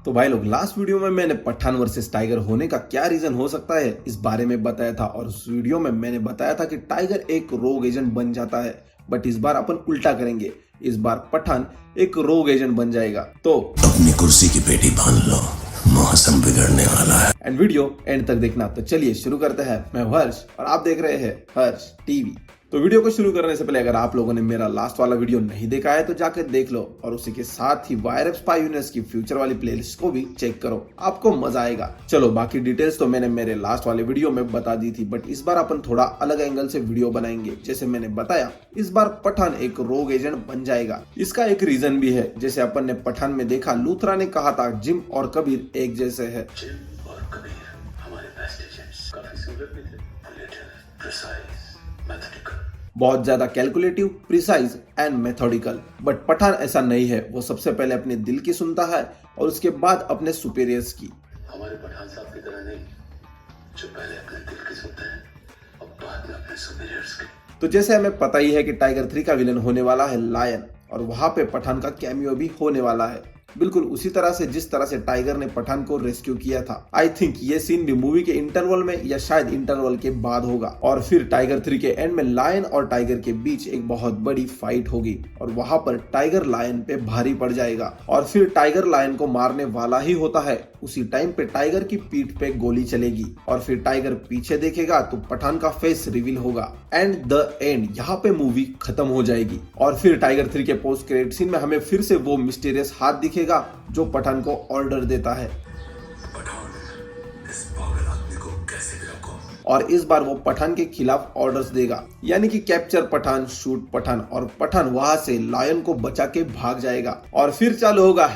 तो भाई लोग, लास्ट वीडियो में मैंने पठान वर्सेस टाइगर होने का क्या रीजन हो सकता है इस बारे में बताया था, और उस वीडियो में मैंने बताया था कि टाइगर एक रोग एजेंट बन जाता है। बट इस बार अपन उल्टा करेंगे, इस बार पठान एक रोग एजेंट बन जाएगा। तो अपनी कुर्सी की पेटी बांध लो, मौसम बिगड़ने वाला है। एंड वीडियो एंड तक देखना। तो चलिए शुरू करते हैं। मैं हर्ष और आप देख रहे हैं हर्ष टीवी। तो वीडियो को शुरू करने से पहले अगर आप लोगों ने मेरा लास्ट वाला वीडियो नहीं देखा है तो जाकर देख लो, और उसी के साथ ही वायरस स्पाई यूनिवर्स की फ्यूचर वाली प्लेलिस्ट को भी चेक करो, आपको मजा आएगा। चलो, बाकी डिटेल्स तो मैंने मेरे लास्ट वाले वीडियो में बता दी थी, बट इस बार अपन थोड़ा अलग एंगल से वीडियो बनाएंगे। जैसे मैंने बताया, इस बार पठान एक रोग एजेंट बन जाएगा। इसका एक रीजन भी है। जैसे अपन ने पठान में देखा, लूथरा ने कहा था जिम और कबीर एक जैसे है। जिम और कबीर हमारे बेस्ट एजेंट्स, काफी सिमिलर भी थे, प्रिसाइज, मेथोडिकल, बहुत ज्यादा calculative, precise and methodical. But Pathaan ऐसा नहीं है। वो सबसे पहले अपने दिल की सुनता है और उसके बाद अपने सुपीरियर्स की। हमारे पठान साहब की तरह नहीं, जो पहले अपने दिल की सुनते हैं और बाद में अपने सुपीरियर्स की। तो जैसे हमें पता ही है कि टाइगर 3 का विलन होने वाला है लायन, और वहां पे पठान का कैमियो भी होने वाला है, बिल्कुल उसी तरह से जिस तरह से टाइगर ने पठान को रेस्क्यू किया था। आई थिंक ये सीन भी मूवी के इंटरवल में या शायद इंटरवल के बाद होगा, और फिर टाइगर 3 के एंड में लायन और टाइगर के बीच एक बहुत बड़ी फाइट होगी, और वहां पर टाइगर लायन पे भारी पड़ जाएगा, और फिर टाइगर लायन को मारने वाला ही होता है। उसी टाइम पे टाइगर की पीठ पे गोली चलेगी, और फिर टाइगर पीछे देखेगा तो पठान का फेस रिवील होगा, एंड द एंड। यहाँ पे मूवी खत्म हो जाएगी, और फिर टाइगर 3 के पोस्ट क्रेडिट सीन में हमें फिर से वो मिस्टीरियस हाथ दिखेगा जो पठान को ऑर्डर देता है। पठान, इस पागल आदमी को कैसे भी रखो। और इस बार वो पठान के खिलाफ ऑर्डर्स देगा, यानी कि कैप्चर पठान, शूट पठान, और पठान वहां से लायन को बचा के भाग जाएगा। और फिर चालू होगा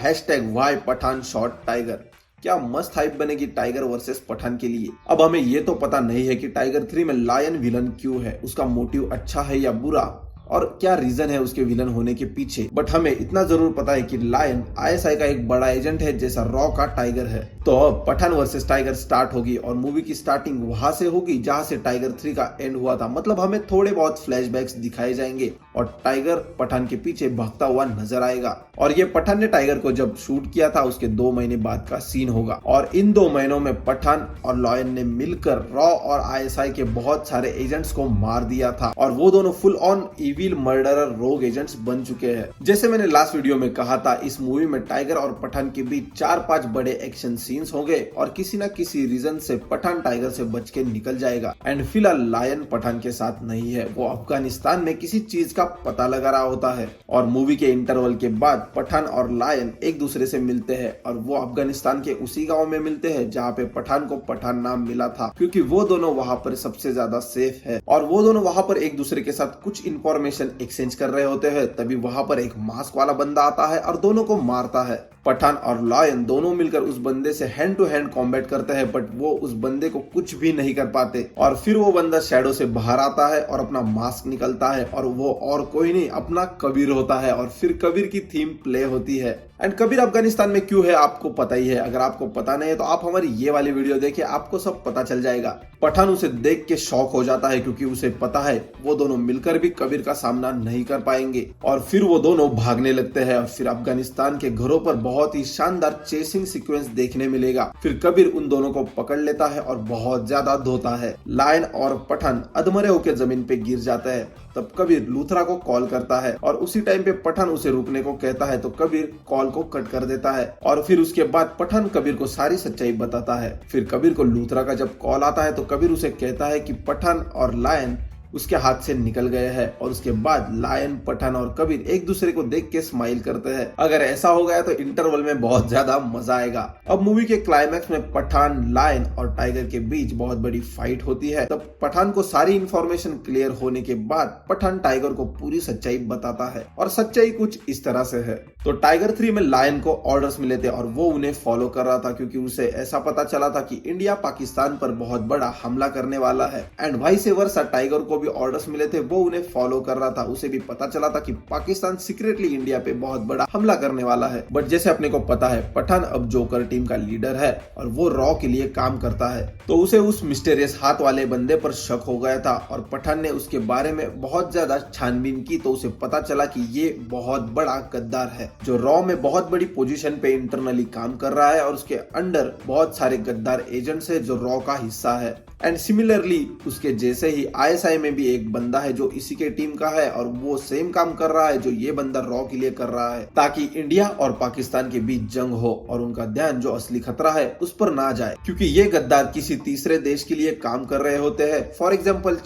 #वाई पठान शॉट टाइगर। क्या मस्त हाइप बनेगी टाइगर वर्सेस पठान के लिए। अब हमें ये तो पता नहीं है कि टाइगर 3 में लायन विलन क्यों है, उसका मोटिव अच्छा है या बुरा, और क्या रीजन है उसके विलन होने के पीछे। बट हमें इतना जरूर पता है कि लायन आईएसआई का एक बड़ा एजेंट है, जैसा रॉ का टाइगर है। तो अब पठान वर्सेस टाइगर स्टार्ट होगी, और मूवी की स्टार्टिंग वहां से होगी जहां से टाइगर 3 का एंड हुआ था। मतलब हमें थोड़े बहुत फ्लैशबैक्स दिखाए जाएंगे, और टाइगर पठान के पीछे भागता हुआ नजर आएगा। और ये पठान ने टाइगर को जब शूट किया था उसके 2 महीने बाद का सीन होगा, और इन 2 महीनों में पठान और लायन ने मिलकर रॉ और आईएसआई के बहुत सारे एजेंट्स को मार दिया था, और वो दोनों फुल ऑन इविल मर्डरर रोग एजेंट्स बन चुके हैं। जैसे मैंने लास्ट वीडियो में कहा था, इस मूवी में टाइगर और पठान के बीच 4-5 बड़े एक्शन सीन्स होंगे, और किसी न किसी रीजन से पठान टाइगर से बच के निकल जाएगा। एंड फिलहाल लायन पठान के साथ नहीं है, वो अफगानिस्तान में किसी चीज का पता लगा रहा होता है। और मूवी के इंटरवल के बाद पठान और लायन एक दूसरे से मिलते हैं, और वो अफगानिस्तान के उसी गांव में मिलते हैं जहाँ पे पठान को पठान नाम मिला था, क्योंकि वो दोनों वहां पर सबसे ज्यादा सेफ है। और वो दोनों वहां पर एक दूसरे के साथ कुछ इंफॉर्मेशन एक्सचेंज कर रहे होते हैं, तभी वहां पर एक मास्क वाला बंदा आता है और दोनों को मारता है। पठान और लायन दोनों मिलकर उस बंदे से हैंड टू हैंड कॉम्बैट करते हैं, बट वो उस बंदे को कुछ भी नहीं कर पाते। और फिर वो बंदा शैडो से बाहर आता है और अपना मास्क निकलता है, और वो और कोई नहीं, अपना कबीर होता है। और फिर कबीर की थीम प्ले होती है। एंड कबीर अफगानिस्तान में क्यों है आपको पता ही है। अगर आपको पता नहीं है तो आप हमारी ये वाली वीडियो देखिए, आपको सब पता चल जाएगा। पठान उसे देख के शॉक हो जाता है, क्योंकि उसे पता है वो दोनों मिलकर भी कबीर का सामना नहीं कर पाएंगे। और फिर वो दोनों भागने लगते हैं, और फिर अफगानिस्तान के घरों पर बहुत ही शानदार चेसिंग सीक्वेंस देखने मिलेगा। फिर कबीर उन दोनों को पकड़ लेता है और बहुत ज्यादा धोता है। लायन और पठान अधमरे होकर जमीन पे गिर जाता है। तब कबीर लूथरा को कॉल करता है, और उसी टाइम पे पठान उसे रुकने को कहता है, तो कबीर कॉल को कट कर देता है। और फिर उसके बाद पठान कबीर को सारी सच्चाई बताता है। फिर कबीर को लूथरा का जब कॉल आता है तो कबीर उसे कहता है कि पठान और लायन उसके हाथ से निकल गए हैं, और उसके बाद लायन, पठान और कबीर एक दूसरे को देख के स्माइल करते हैं। अगर ऐसा हो गया तो इंटरवल में बहुत ज्यादा मजा आएगा। अब मूवी के क्लाइमैक्स में पठान, लायन और टाइगर के बीच बहुत बड़ी फाइट होती है। तब पठान को सारी इंफॉर्मेशन क्लियर होने के बाद पठान टाइगर को पूरी सच्चाई बताता है, और सच्चाई कुछ इस तरह से है। तो टाइगर 3 में लायन को ऑर्डर्स मिले थे, और वो उन्हें फॉलो कर रहा था, क्योंकि उसे ऐसा पता चला था कि इंडिया पाकिस्तान पर बहुत बड़ा हमला करने वाला है। एंड वाइस वर्सा टाइगर को भी ऑर्डर्स मिले थे वो उन्हें फॉलो कर रहा था। उसे भी पता चला था कि पाकिस्तान सीक्रेटली इंडिया पे बहुत बड़ा हमला करने वाला है। बट जैसे अपने को पता है पठान अब जोकर टीम का लीडर है और वो रॉ के लिए काम करता है, तो उसे उस मिस्टीरियस हाथ वाले बंदे पर शक हो गया था और पठान ने उसके बारे में बहुत ज्यादा छानबीन की तो उसे पता चला कि ये बहुत बड़ा गद्दार है जो रॉ में बहुत बड़ी पोजीशन पे इंटरनली काम कर रहा है और उसके अंडर बहुत सारे गद्दार एजेंट्स है जो रॉ का हिस्सा है। एंड सिमिलरली उसके जैसे ही आईएसआई में भी एक बंदा है जो इसी के टीम का है और वो सेम काम कर रहा है जो ये बंदा रॉ के लिए कर रहा है, ताकि इंडिया और पाकिस्तान के बीच जंग हो और उनका ध्यान जो असली खतरा है उस पर ना जाए, क्योंकि ये गद्दार किसी तीसरे देश के लिए काम कर रहे होते हैं। फॉर एग्जाम्पल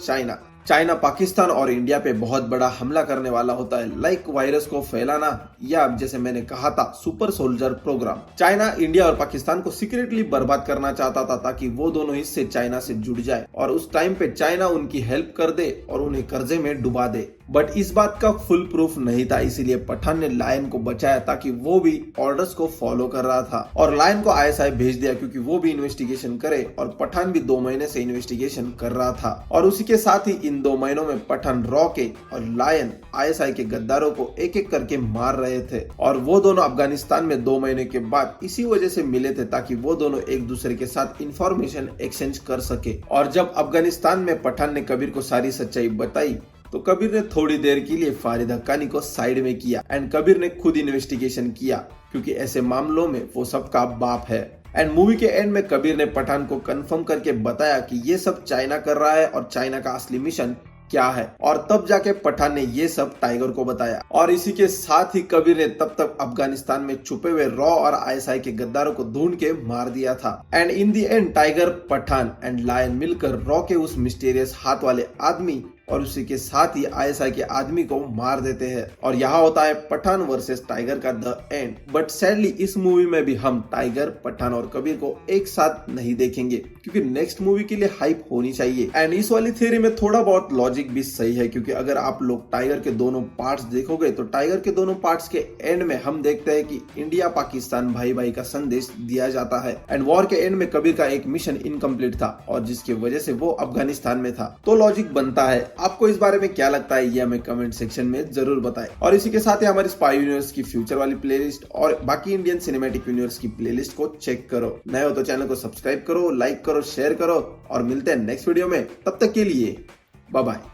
चाइना पाकिस्तान और इंडिया पे बहुत बड़ा हमला करने वाला होता है, लाइक वायरस को फैलाना या जैसे मैंने कहा था super soldier programme. China India और पाकिस्तान को सीक्रेटली बर्बाद करना चाहता था ताकि वो दोनों हिस्से चाइना से जुड़ जाए और उस टाइम पे चाइना उनकी हेल्प कर दे और उन्हें कर्जे में डुबा दे। बट इस बात का फुल प्रूफ नहीं था, इसीलिए पठान ने लायन को बचाया ताकि वो भी ऑर्डर्स को फॉलो कर रहा था और लायन को आईएसआई भेज दिया क्योंकि वो भी इन्वेस्टिगेशन करे और पठान भी 2 महीने से इन्वेस्टिगेशन कर रहा था। और उसी के साथ ही इन 2 महीनों में पठान रॉ के और लायन आईएसआई के गद्दारों को एक एक करके मार रहे थे और वो दोनों अफगानिस्तान में 2 महीने के बाद इसी वजह से मिले थे ताकि वो दोनों एक दूसरे के साथ इंफॉर्मेशन एक्सचेंज कर सके। और जब अफगानिस्तान में पठान ने कबीर को सारी सच्चाई बताई तो कबीर ने थोड़ी देर के लिए फारिद हक्कानी को साइड में किया एंड कबीर ने खुद इन्वेस्टिगेशन किया क्योंकि ऐसे मामलों में वो सबका बाप है। एंड मूवी के एंड में कबीर ने पठान को कंफर्म करके बताया कि ये सब चाइना कर रहा है और चाइना का असली मिशन क्या है, और तब जाके पठान ने ये सब टाइगर को बताया। और इसी के साथ ही कबीर ने तब तक अफगानिस्तान में छुपे हुए रॉ और आईएसआई के गद्दारों को ढूंढ के मार दिया था। And in the end tiger, Pathaan and lion मिलकर रॉ के उस मिस्टीरियस हाथ वाले आदमी और उसी के साथ ही आईएसआई के आदमी को मार देते हैं और यहाँ होता है पठान वर्सेस टाइगर का द एंड। बट सैडली इस मूवी में भी हम टाइगर, पठान और कबीर को एक साथ नहीं देखेंगे क्योंकि नेक्स्ट मूवी के लिए हाइप होनी चाहिए। एंड इस वाली थियरी में थोड़ा बहुत लॉजिक भी सही है क्योंकि अगर आप लोग टाइगर के दोनों पार्ट्स देखोगे तो टाइगर के दोनों पार्ट्स के एंड में हम देखते हैं कि इंडिया पाकिस्तान भाई भाई का संदेश दिया जाता है। एंड वॉर के एंड में कबीर का एक मिशन इनकम्प्लीट था और जिसकी वजह से वो अफगानिस्तान में था, तो लॉजिक बनता है। आपको इस बारे में क्या लगता है ये हमें कमेंट सेक्शन में जरूर बताएं। और इसी के साथ ही हमारी स्पाई यूनिवर्स की फ्यूचर वाली प्लेलिस्ट और बाकी इंडियन सिनेमैटिक यूनिवर्स की प्लेलिस्ट को चेक करो। नए हो तो चैनल को सब्सक्राइब करो, लाइक करो, शेयर करो और मिलते हैं नेक्स्ट वीडियो में। तब तक के लिए बाय बाय।